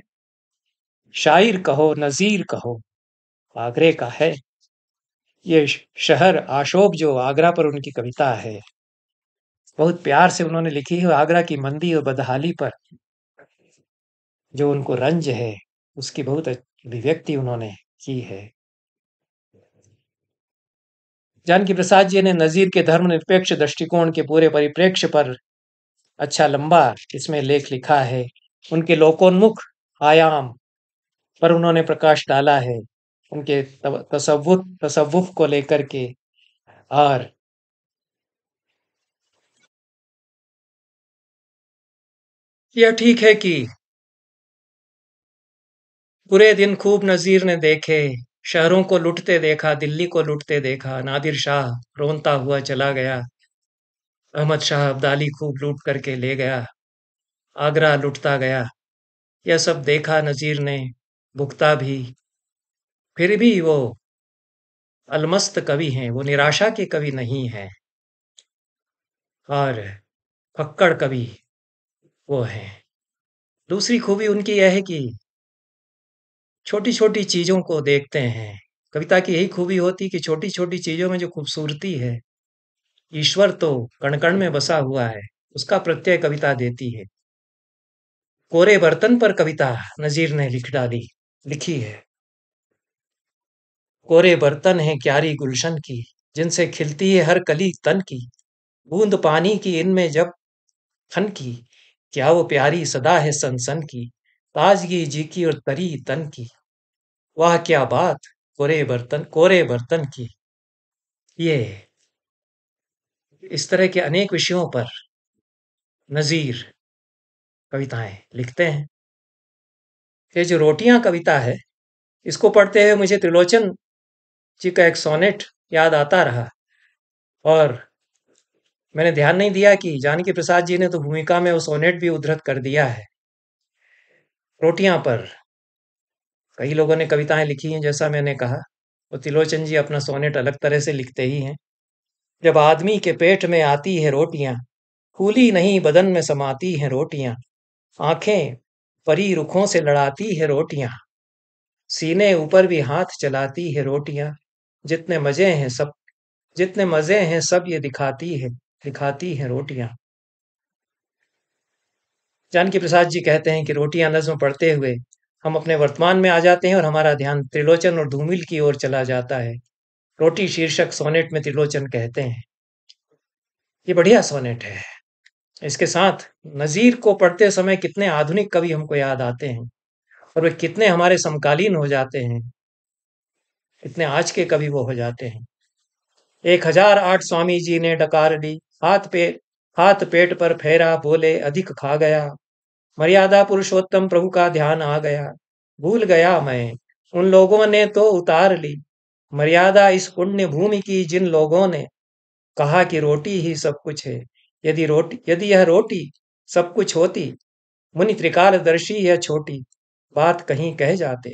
शायर कहो नज़ीर कहो आगरे का है। ये शहर आशोब जो आगरा पर उनकी कविता है, बहुत प्यार से उन्होंने लिखी है। आगरा की मंदी और बदहाली पर जो उनको रंज है, उसकी बहुत अभिव्यक्ति उन्होंने की है। जानकी प्रसाद जी ने नज़ीर के धर्मनिरपेक्ष दृष्टिकोण के पूरे परिप्रेक्ष्य पर अच्छा लंबा इसमें लेख लिखा है। उनके लोकोन्मुख आयाम पर उन्होंने प्रकाश डाला है, उनके तसव्वुफ को लेकर के। और यह ठीक है कि पूरे दिन खूब नज़ीर ने देखे, शहरों को लुटते देखा, दिल्ली को लुटते देखा। नादिर शाह रोनता हुआ चला गया, अहमद शाह अब्दाली खूब लूट करके ले गया, आगरा लुटता गया। यह सब देखा नज़ीर ने, भुगता भी। फिर भी वो अलमस्त कवि हैं, वो निराशा के कवि नहीं हैं, और फक्कड़ कवि वो हैं। दूसरी खूबी उनकी यह है कि छोटी-छोटी चीज़ों को देखते हैं। कविता की यही खूबी होती कि छोटी-छोटी चीज़ों में जो खूबसूरती है, ईश्वर तो कण-कण में बसा हुआ है, उसका प्रत्यय कविता देती है। कोरे बर्तन पर कविता नज़ीर ने लिखी है। कोरे बर्तन हैं क्यारी गुलशन की, जिनसे खिलती है हर कली तन की। बूंद पानी की इनमें जब थन की, क्या वो प्यारी सदा है सनसन की। ताजगी जी की और तरी तन की, वाह क्या बात कोरे बर्तन की। ये इस तरह के अनेक विषयों पर नज़ीर कविताएं लिखते हैं। ये जो रोटियां कविता है, इसको पढ़ते हुए मुझे त्रिलोचन जी का एक सोनेट याद आता रहा, और मैंने ध्यान नहीं दिया कि जानकी प्रसाद जी ने तो भूमिका में वो सोनेट भी उद्धृत कर दिया है। रोटियां पर कई लोगों ने कविताएं लिखी हैं, जैसा मैंने कहा। और त्रिलोचन जी अपना सोनेट अलग तरह से लिखते ही हैं। जब आदमी के पेट में आती है रोटियां, फूली नहीं बदन में समाती हैं रोटियां, आंखें परी रुखों से लड़ाती है रोटियां, सीने ऊपर भी हाथ चलाती है रोटियां, जितने मजे हैं सब जितने मजे हैं सब ये दिखाती है रोटियां। जानकी प्रसाद जी कहते हैं कि रोटियां नज्म पढ़ते हुए हम अपने वर्तमान में आ जाते हैं और हमारा ध्यान त्रिलोचन और धूमिल की ओर चला जाता है। रोटी शीर्षक सोनेट में त्रिलोचन कहते हैं, ये बढ़िया सोनेट है। इसके साथ नज़ीर को पढ़ते समय कितने आधुनिक कवि हमको याद आते हैं, और वे कितने हमारे समकालीन हो जाते हैं, कितने आज के कवि वो हो जाते हैं। 1008 स्वामी जी ने डकार ली, हाथ पेट पर फेरा, बोले अधिक खा गया, मर्यादा पुरुषोत्तम प्रभु का ध्यान आ गया, भूल गया मैं उन लोगों ने तो उतार ली मर्यादा इस पुण्य भूमि की, जिन लोगों ने कहा कि रोटी ही सब कुछ है। यदि यह रोटी सब कुछ होती, मुनि त्रिकालदर्शी यह छोटी बात कहीं कह जाते।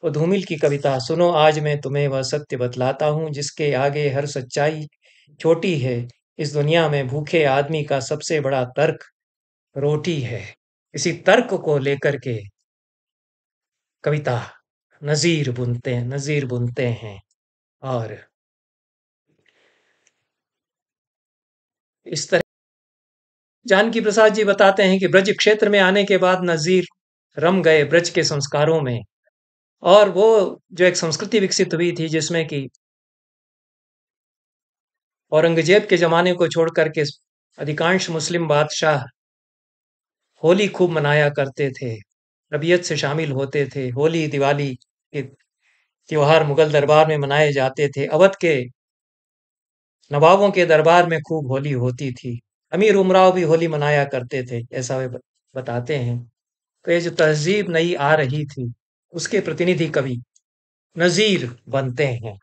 वो धूमिल की कविता, सुनो आज मैं तुम्हें वह सत्य बतलाता हूँ, जिसके आगे हर सच्चाई छोटी है। इस दुनिया में भूखे आदमी का सबसे बड़ा तर्क रोटी है। इसी तर्क को लेकर के कविता नजीर बुनते हैं। और इस तरह जानकी प्रसाद जी बताते हैं कि ब्रज क्षेत्र में आने के बाद नजीर रम गए ब्रज के संस्कारों में। और वो जो एक संस्कृति विकसित हुई थी, जिसमें कि औरंगजेब के जमाने को छोड़ करके अधिकांश मुस्लिम बादशाह होली खूब मनाया करते थे, रबियत से शामिल होते थे। होली दिवाली के त्योहार मुगल दरबार में मनाए जाते थे। अवध के नवाबों के दरबार में खूब होली होती थी। अमीर उमराव भी होली मनाया करते थे, ऐसा वे बताते हैं। तो ये जो तहजीब नई आ रही थी, उसके प्रतिनिधि कवि नजीर बनते हैं।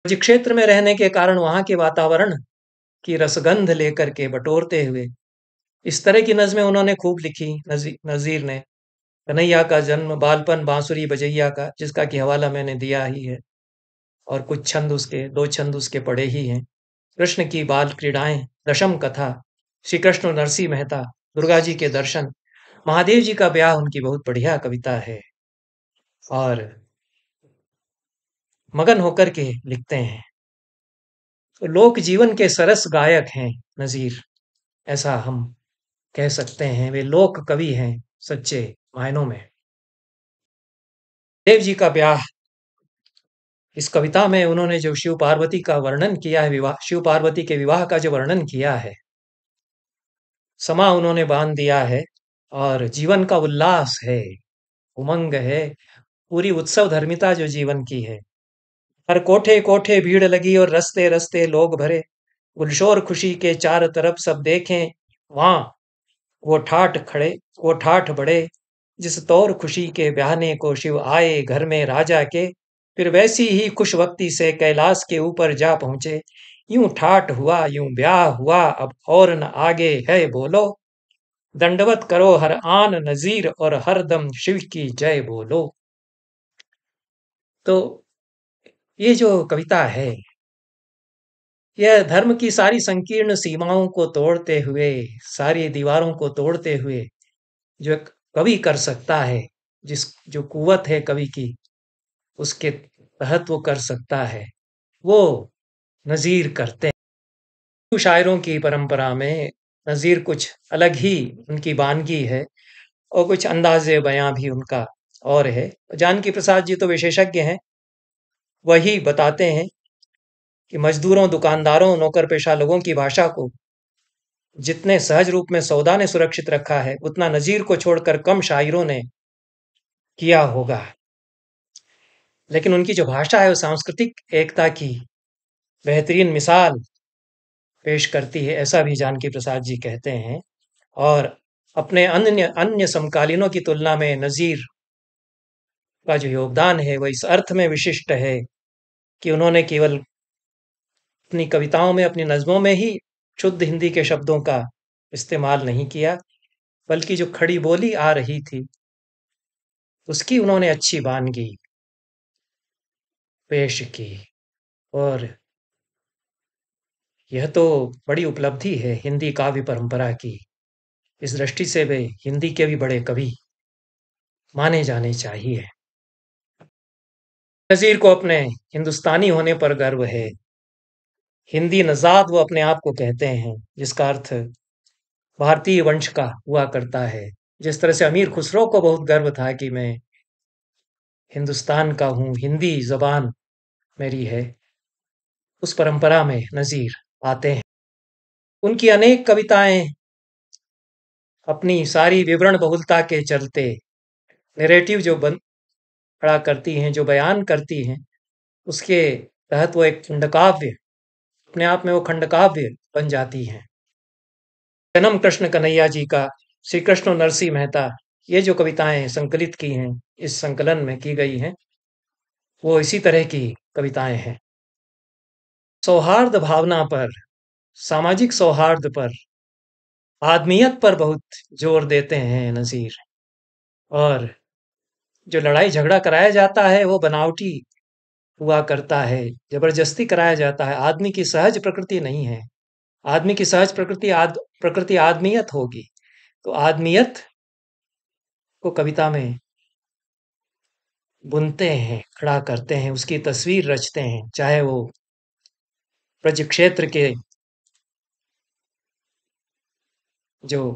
ब्रज क्षेत्र में रहने के कारण वहां के वातावरण की रसगंध लेकर के बटोरते हुए इस तरह की नज़्में उन्होंने खूब लिखी। नज़ीर ने कन्हैया का जन्म बालपन बांसुरी बजैया का, जिसका कि हवाला मैंने दिया ही है, और कुछ छंद उसके, 2 छंद उसके पढ़े ही हैं। कृष्ण की बाल क्रीड़ाएं, दशम कथा, श्री कृष्ण और नरसिंह मेहता, दुर्गा जी के दर्शन, महादेव जी का ब्याह उनकी बहुत बढ़िया कविता है। और मगन होकर के लिखते हैं। तो लोक जीवन के सरस गायक हैं नज़ीर, ऐसा हम कह सकते हैं। वे लोक कवि हैं सच्चे मायनों में। देव जी का ब्याह, इस कविता में उन्होंने जो शिव पार्वती का वर्णन किया है, विवाह शिव पार्वती के विवाह का जो वर्णन किया है, समा उन्होंने बांध दिया है, और जीवन का उल्लास है, उमंग है, पूरी उत्सव धर्मिता जो जीवन की है। हर कोठे कोठे भीड़ लगी और रस्ते रस्ते लोग भरे, गुलशोर खुशी के चार तरफ सब देखें वहां, वो ठाठ बड़े, जिस तौर खुशी के बयाने को शिव आए घर में राजा के, फिर वैसी ही खुश वक्ति से कैलाश के ऊपर जा पहुंचे। यूं ठाठ हुआ यूं ब्याह हुआ, अब और न आगे है बोलो, दंडवत करो हर आन नजीर और हर दम शिव की जय बोलो। तो ये जो कविता है, यह धर्म की सारी संकीर्ण सीमाओं को तोड़ते हुए, सारी दीवारों को तोड़ते हुए, जो एक कवि कर सकता है, जिस जो कुवत है कवि की, उसके तहत वो कर सकता है, वो नज़ीर करते हैं। हिंदू शायरों की परंपरा में नज़ीर कुछ अलग ही उनकी वानगी है, और कुछ अंदाज़े बयां भी उनका और है। जानकी प्रसाद जी तो विशेषज्ञ हैं, वही बताते हैं कि मजदूरों, दुकानदारों, नौकर पेशा लोगों की भाषा को जितने सहज रूप में सौदा ने सुरक्षित रखा है, उतना नज़ीर को छोड़कर कम शायरों ने किया होगा। लेकिन उनकी जो भाषा है, वो सांस्कृतिक एकता की बेहतरीन मिसाल पेश करती है, ऐसा भी जानकी प्रसाद जी कहते हैं। और अपने अन्य अन्य समकालीनों की तुलना में नज़ीर का जो योगदान है, वो इस अर्थ में विशिष्ट है कि उन्होंने केवल अपनी कविताओं में, अपनी नज़्मों में ही शुद्ध हिंदी के शब्दों का इस्तेमाल नहीं किया, बल्कि जो खड़ी बोली आ रही थी, उसकी उन्होंने अच्छी वानगी पेश की। और यह तो बड़ी उपलब्धि है हिंदी काव्य परंपरा की। इस दृष्टि से वे हिंदी के भी बड़े कवि माने जाने चाहिए। नज़ीर को अपने हिंदुस्तानी होने पर गर्व है। हिंदी नज़ाद वो अपने आप को कहते हैं, जिसका अर्थ भारतीय वंश का हुआ करता है। जिस तरह से अमीर खुसरो को बहुत गर्व था कि मैं हिंदुस्तान का हूँ, हिंदी ज़बान मेरी है, उस परंपरा में नज़ीर आते हैं। उनकी अनेक कविताएँ अपनी सारी विवरण बहुलता के चलते नैरेटिव जो खड़ा करती हैं, जो बयान करती हैं, उसके तहत वो एक खंडकाव्य, अपने आप में वो खंडकाव्य बन जाती हैं। जन्म कृष्ण कन्हैया जी का, श्री कृष्ण नरसिंह मेहता, ये जो कविताएं संकलित की हैं, इस संकलन में की गई हैं, वो इसी तरह की कविताएं हैं। सौहार्द भावना पर, सामाजिक सौहार्द पर, आदमियत पर बहुत जोर देते हैं नज़ीर। और जो लड़ाई झगड़ा कराया जाता है, वो बनावटी हुआ करता है, जबरदस्ती कराया जाता है। आदमी की सहज प्रकृति नहीं है। आदमी की सहज प्रकृति आदमियत होगी। तो आदमियत को कविता में बुनते हैं, खड़ा करते हैं, उसकी तस्वीर रचते हैं, चाहे वो ब्रज क्षेत्र के जो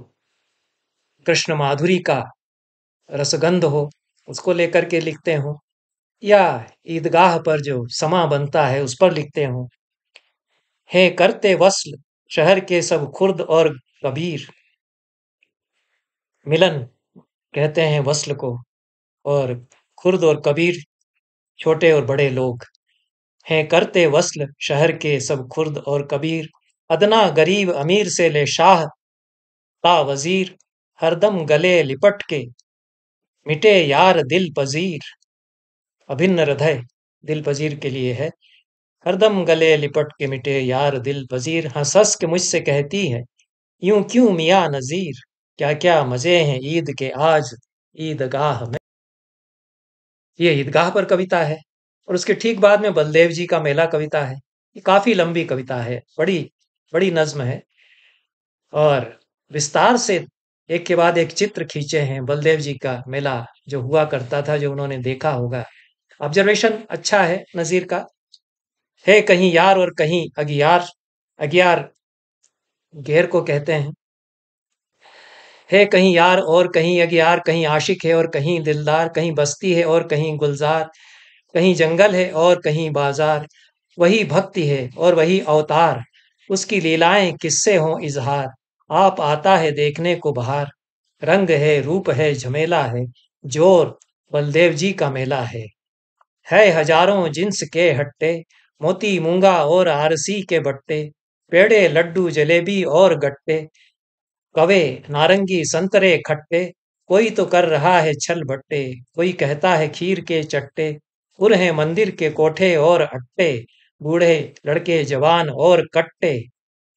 कृष्ण माधुरी का रसगंध हो, उसको लेकर के लिखते हो, या ईदगाह पर जो समा बनता है उस पर लिखते हो। है करते वस्ल शहर के सब खुर्द और कबीर, मिलन कहते हैं वस्ल को, और खुर्द और कबीर छोटे और बड़े लोग हैं करते वस्ल शहर के सब खुर्द और कबीर। अदना गरीब अमीर से ले शाह का वजीर, हरदम गले लिपट के मिटे यार दिल पजीर। अभिन्न हृदय दिल पजीर के लिए है। हरदम गले लिपट के मिटे यार दिल पजीर। हंस हंस के मुझसे कहती है, यूं क्यों मियां नजीर, क्या क्या मजे हैं ईद के आज ईदगाह में। ये ईदगाह पर कविता है। और उसके ठीक बाद में बलदेव जी का मेला कविता है। ये काफी लंबी कविता है, बड़ी बड़ी नज्म है, और विस्तार से एक के बाद एक चित्र खींचे हैं बलदेव जी का मेला जो हुआ करता था, जो उन्होंने देखा होगा। ऑब्जर्वेशन अच्छा है नजीर का। है कहीं यार और कहीं अगियार, अगियार घेर को कहते हैं। है कहीं यार और कहीं अगियार, कहीं आशिक है और कहीं दिलदार, कहीं बस्ती है और कहीं गुलजार, कहीं जंगल है और कहीं बाजार। वही भक्ति है और वही अवतार, उसकी लीलाएं किससे हों इजहार। आप आता है देखने को बहार, रंग है रूप है झमेला है, जोर बलदेव जी का मेला है हजारों जिन्स के हट्टे, मोती मूंगा और आरसी के बट्टे, पेड़े लड्डू जलेबी और गट्टे, कवे नारंगी संतरे खट्टे, कोई तो कर रहा है छल बट्टे, कोई कहता है खीर के चट्टे, उर हैं मंदिर के कोठे और अट्टे, बूढ़े लड़के जवान और कट्टे,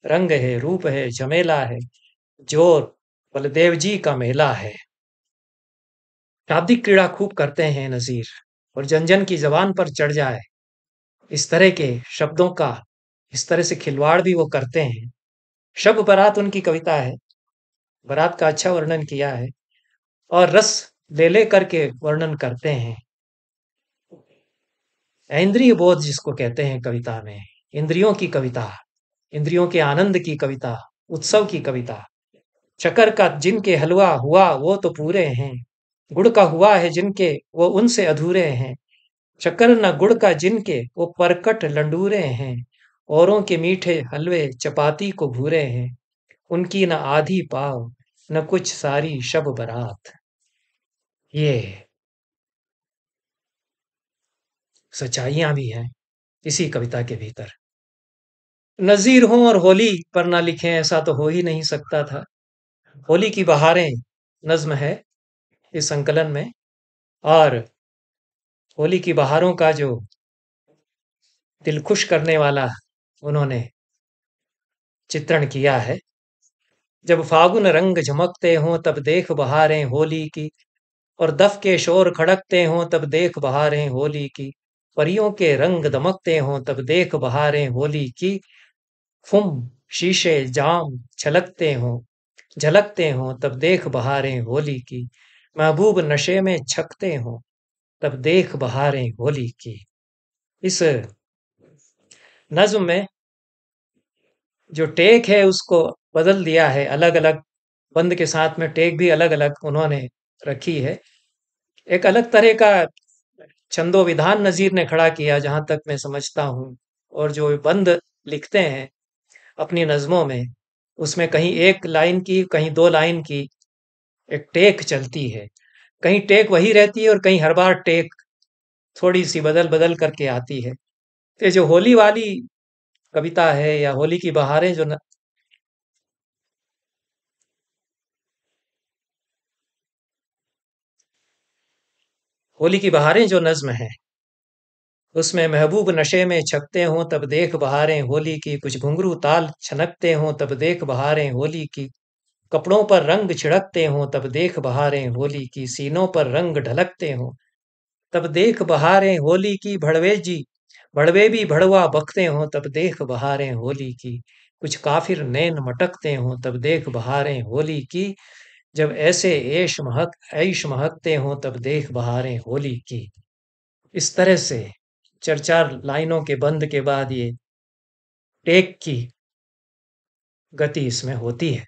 रंग है रूप है झमेला है, जोर बलदेव जी का मेला है। शाब्दिक क्रीड़ा खूब करते हैं नजीर, और जन जन की जबान पर चढ़ जाए इस तरह के शब्दों का, इस तरह से खिलवाड़ भी वो करते हैं। शब बारात उनकी कविता है। बारात का अच्छा वर्णन किया है, और रस ले ले करके वर्णन करते हैं। इंद्रिय बोध जिसको कहते हैं कविता में, इंद्रियों की कविता, इंद्रियों के आनंद की कविता, उत्सव की कविता। शक्कर का जिनके हलवा हुआ वो तो पूरे हैं, गुड़ का हुआ है जिनके वो उनसे अधूरे हैं। शक्कर न गुड़ का जिनके वो परकट लंडूरे हैं, औरों के मीठे हलवे चपाती को भूरे हैं। उनकी न आधी पाव न कुछ सारी शब बारात। ये सच्चाइयां भी हैं इसी कविता के भीतर। नज़ीर हों और होली पर ना लिखें, ऐसा तो हो ही नहीं सकता था। होली की बहारें नज़्म है इस संकलन में, और होली की बहारों का जो दिल खुश करने वाला उन्होंने चित्रण किया है। जब फागुन रंग झमकते हों तब देख बहारें होली की, और दफ के शोर खड़कते हों तब देख बहारें होली की, परियों के रंग दमकते हों तब देख बहारें होली की, फुम शीशे जाम छलकते हों झलकते हों तब देख बहारें होली की, महबूब नशे में छकते हों तब देख बहारें होली की। इस नज्म में जो टेक है उसको बदल दिया है, अलग अलग बंद के साथ में टेक भी अलग अलग उन्होंने रखी है। एक अलग तरह का छंदो विधान नज़ीर ने खड़ा किया जहां तक मैं समझता हूँ। और जो बंद लिखते हैं अपनी नज़मों में, उसमें कहीं एक लाइन की कहीं दो लाइन की एक टेक चलती है, कहीं टेक वही रहती है और कहीं हर बार टेक थोड़ी सी बदल बदल करके आती है। तो ये जो होली वाली कविता है या होली की बहारें जो होली की बहारें जो नज्म है, उसमें महबूब नशे में छकते हों तब देख बहारें होली की, कुछ घुंघरू ताल छनकते हों तब देख बहारें होली की, कपड़ों पर रंग छिड़कते हों तब देख बहारें होली की, सीनों पर रंग ढलकते हों तब देख बहारें होली की, भड़वे जी भड़वे भी भड़वा बकते हों तब देख बहारें होली की, कुछ काफिर नैन मटकते हों तब देख बहारें होली की, जब ऐसे ऐश महकते हों तब देख बहारें होली की। इस तरह से चार चार लाइनों के बंद के बाद ये टेक की गति इसमें होती है।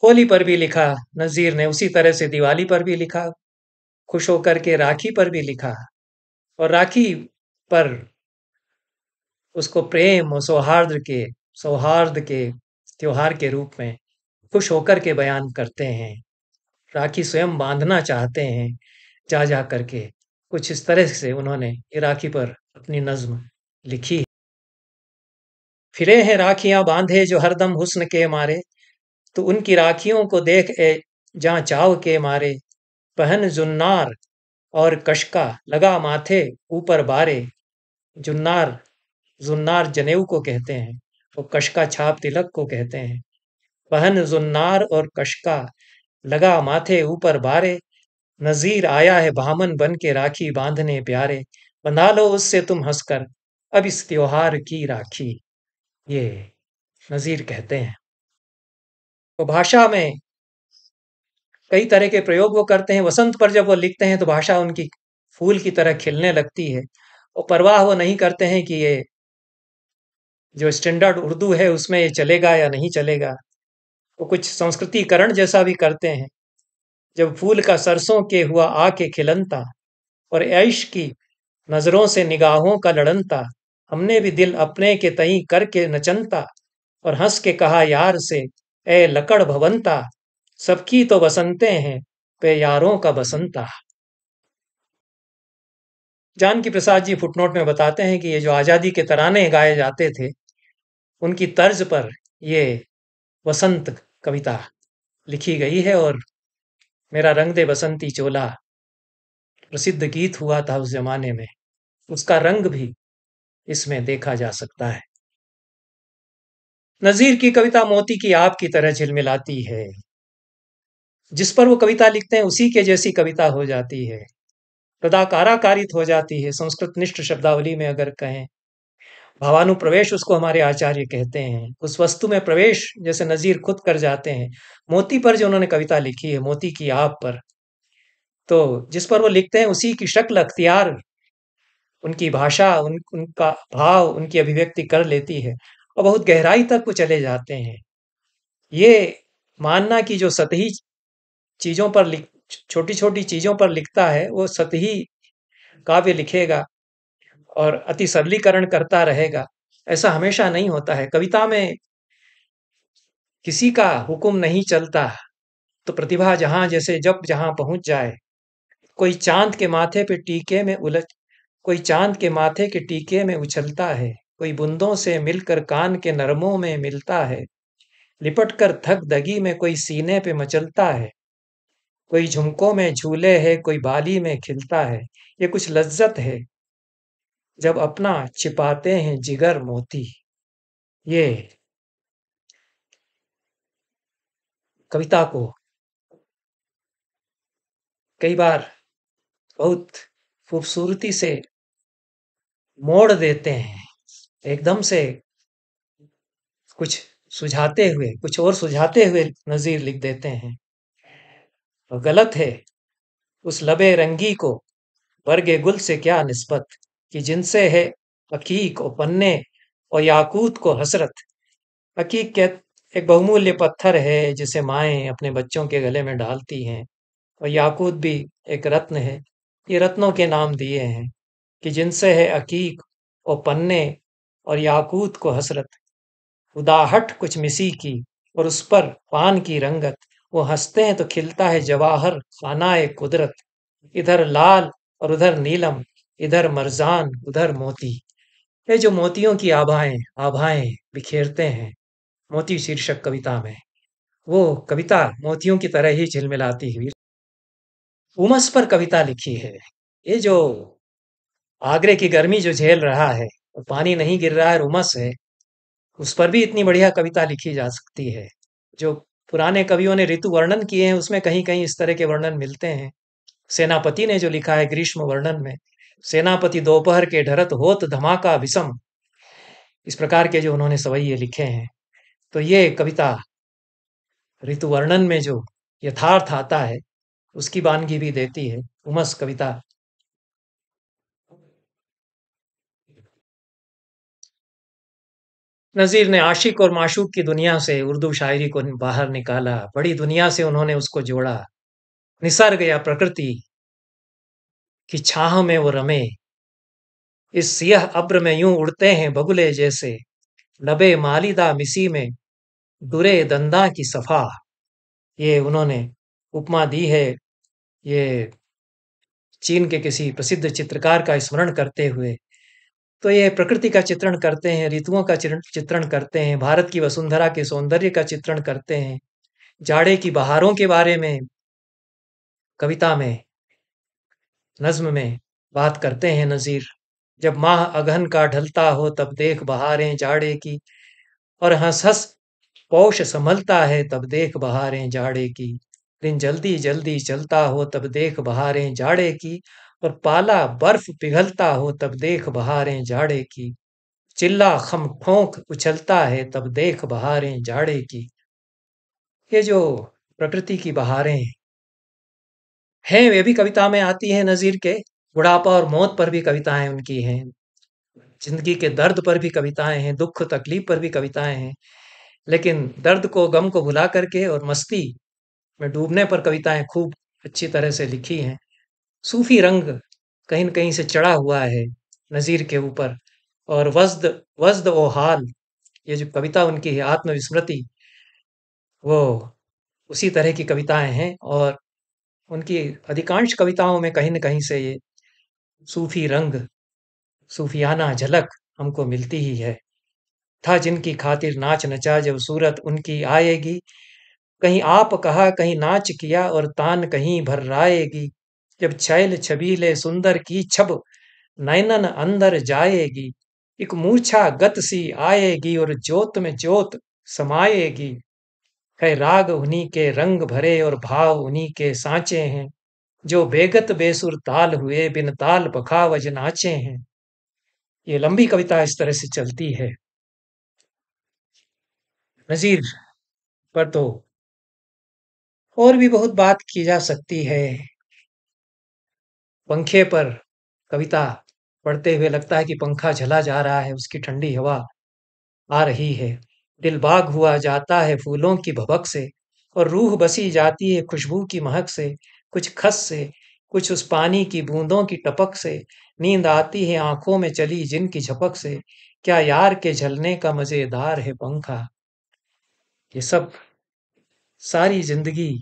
होली पर भी लिखा नज़ीर ने, उसी तरह से दिवाली पर भी लिखा, खुश होकर के राखी पर भी लिखा, और राखी पर उसको प्रेम और सौहार्द के त्योहार के रूप में खुश होकर के बयान करते हैं। राखी स्वयं बांधना चाहते हैं जा जा करके। कुछ इस तरह से उन्होंने ये राखी पर अपनी नज्म लिखी। फिरे हैं राखियां बांधे जो हरदम हुस्न के मारे, तो उनकी राखियों को देख ए जहाँ चाव के मारे, पहन जुन्नार और कशका लगा माथे ऊपर बारे। जुन्नार जुन्नार जनेऊ को कहते हैं और कशका छाप तिलक को कहते हैं। पहन जुन्नार और कशका लगा माथे ऊपर बारे, नज़ीर आया है भामन बन के राखी बांधने प्यारे, बंधा लो उससे तुम हंसकर अब इस त्योहार की राखी। ये नज़ीर कहते हैं। तो भाषा में कई तरह के प्रयोग वो करते हैं। वसंत पर जब वो लिखते हैं तो भाषा उनकी फूल की तरह खिलने लगती है, और परवाह वो नहीं करते हैं कि ये जो स्टैंडर्ड उर्दू है उसमें ये चलेगा या नहीं चलेगा। वो कुछ संस्कृतिकरण जैसा भी करते हैं। जब फूल का सरसों के हुआ आके खिलनता, और ऐश की नजरों से निगाहों का लड़नता, हमने भी दिल अपने के तई करके नचनता, और हंस के कहा यार से ए लकड़ भवंता, सबकी तो बसंते हैं पे यारों का बसंता। जानकी प्रसाद जी फुटनोट में बताते हैं कि ये जो आज़ादी के तराने गाए जाते थे, उनकी तर्ज पर ये वसंत कविता लिखी गई है। और मेरा रंग दे बसंती चोला प्रसिद्ध गीत हुआ था उस जमाने में, उसका रंग भी इसमें देखा जा सकता है। नज़ीर की कविता मोती की आप की तरह झिलमिलाती है। जिस पर वो कविता लिखते हैं उसी के जैसी कविता हो जाती है, तदाकाराकारित हो जाती है। संस्कृत निष्ठ शब्दावली में अगर कहें, भावानुप्रवेश उसको हमारे आचार्य कहते हैं। उस वस्तु में प्रवेश जैसे नज़ीर खुद कर जाते हैं। मोती पर जो उन्होंने कविता लिखी है, मोती की आप पर, तो जिस पर वो लिखते हैं उसी की शक्ल अख्तियार उनकी भाषा उनका भाव उनकी अभिव्यक्ति कर लेती है, और बहुत गहराई तक वो चले जाते हैं। ये मानना कि जो सतही चीजों पर लिख छोटी छोटी चीजों पर लिखता है वो सतही काव्य लिखेगा और अति सरलीकरण करता रहेगा, ऐसा हमेशा नहीं होता है। कविता में किसी का हुक्म नहीं चलता, तो प्रतिभा जहां जैसे जब जहां पहुंच जाए। कोई चांद के माथे पे टीके में उलझ कोई चांद के माथे के टीके में उछलता है, कोई बूंदों से मिलकर कान के नरमों में मिलता है, लिपट कर थक दगी में कोई सीने पे मचलता है, कोई झुमकों में झूले है, कोई बाली में खिलता है। ये कुछ लज्जत है जब अपना छिपाते हैं जिगर मोती। ये कविता को कई बार बहुत खूबसूरती से मोड़ देते हैं, एकदम से कुछ कुछ और सुझाते हुए नज़ीर लिख देते हैं। और गलत है उस लबे रंगी को बरगे गुल से क्या निस्बत, कि जिनसे है हकीक और पन्ने और याकूत को हसरत। हकीक के एक बहुमूल्य पत्थर है जिसे माएँ अपने बच्चों के गले में डालती हैं, और याकूत भी एक रत्न है। ये रत्नों के नाम दिए हैं कि जिनसे है अकीक और पन्ने और याकूत को हसरत। उदाहट कुछ मिसी की और उस पर पान की रंगत, वो हंसते हैं तो खिलता है जवाहर खानाए कुदरत। इधर लाल और उधर नीलम, इधर मर्जान उधर मोती। ये जो मोतियों की आभाएं आभाएं बिखेरते हैं मोती शीर्षक कविता में, वो कविता मोतियों की तरह ही झिलमिलाती हुई उमस पर कविता लिखी है। ये जो आगरे की गर्मी जो झेल रहा है और पानी नहीं गिर रहा है और उमस है, उस पर भी इतनी बढ़िया कविता लिखी जा सकती है। जो पुराने कवियों ने ऋतु वर्णन किए हैं उसमें कहीं कहीं इस तरह के वर्णन मिलते हैं। सेनापति ने जो लिखा है ग्रीष्म वर्णन में, सेनापति दोपहर के ढरत होत धमाका विषम, इस प्रकार के जो उन्होंने सवैये लिखे हैं। तो ये कविता ऋतु वर्णन में जो यथार्थ आता है उसकी वानगी भी देती है। उमस कविता नज़ीर ने आशिक और माशूक की दुनिया से उर्दू शायरी को बाहर निकाला, बड़ी दुनिया से उन्होंने उसको जोड़ा। निसर्ग या प्रकृति की छाह में वो रमे, इस सियह अब्र में यूं उड़ते हैं बगुले जैसे, लबे मालिदा मिसी में डुरे दंदा की सफा। ये उन्होंने उपमा दी है, ये चीन के किसी प्रसिद्ध चित्रकार का स्मरण करते हुए। तो ये प्रकृति का चित्रण करते हैं, ऋतुओं का चित्रण करते हैं, भारत की वसुंधरा के सौंदर्य का चित्रण करते हैं, जाड़े की बहारों के बारे में कविता में, नज्म में बात करते हैं नज़ीर। जब माह अगहन का ढलता हो तब देख बहारें जाड़े की, और हंस हंस पौष संभलता है तब देख बहारें जाड़े की। दिन जल्दी जल्दी चलता हो तब देख बहारें जाड़े की, और पाला बर्फ पिघलता हो तब देख बहारें जाड़े की। चिल्ला खम ठोंक उछलता है तब देख बहारें जाड़े की। ये जो प्रकृति की बहारें हैं वे भी कविता में आती हैं नज़ीर के। बुढ़ापा और मौत पर भी कविताएं उनकी हैं, जिंदगी के दर्द पर भी कविताएं हैं, दुख तकलीफ पर भी कविताएं हैं। लेकिन दर्द को गम को भुला करके और मस्ती में डूबने पर कविताएं खूब अच्छी तरह से लिखी हैं। सूफी रंग कहीं न कहीं से चढ़ा हुआ है नज़ीर के ऊपर। और वज्द वज्द ओ हाल, ये जो कविता उनकी है आत्मविस्मृति, वो उसी तरह की कविताएं हैं। और उनकी अधिकांश कविताओं में कहीं न कहीं से ये सूफी रंग, सूफियाना झलक हमको मिलती ही है। था जिनकी खातिर नाच नचा जब सूरत उनकी आएगी, कहीं आप कहा कहीं नाच किया और तान कहीं भर्राएगी। जब छैल छबीले सुंदर की छब नैनन अंदर जाएगी, एक मूर्छा गत सी आएगी और जोत में जोत समाएगी। है राग उन्हीं के रंग भरे और भाव उन्हीं के सांचे हैं, जो बेगत बेसुर ताल हुए बिन ताल बखावज नाचे हैं। ये लंबी कविता इस तरह से चलती है। नज़ीर पर तो और भी बहुत बात की जा सकती है। पंखे पर कविता पढ़ते हुए लगता है कि पंखा झला जा रहा है, उसकी ठंडी हवा आ रही है। दिल बाग हुआ जाता है फूलों की भभक से, और रूह बसी जाती है खुशबू की महक से। कुछ खस से, कुछ उस पानी की बूंदों की टपक से, नींद आती है आंखों में चली जिनकी झपक से। क्या यार के झलने का मजेदार है पंखा। ये सब सारी जिंदगी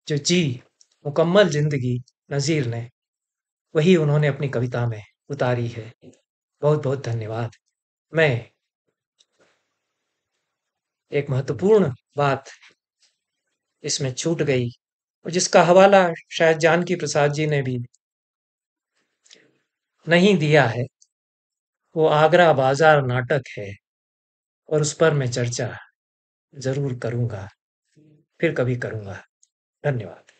जो जी, मुकम्मल जिंदगी नज़ीर ने, वही उन्होंने अपनी कविता में उतारी है। बहुत बहुत धन्यवाद। मैं एक महत्वपूर्ण बात इसमें छूट गई और जिसका हवाला शायद जानकी प्रसाद जी ने भी नहीं दिया है, वो आगरा बाजार नाटक है और उस पर मैं चर्चा ज़रूर करूँगा, फिर कभी करूँगा। धन्यवाद।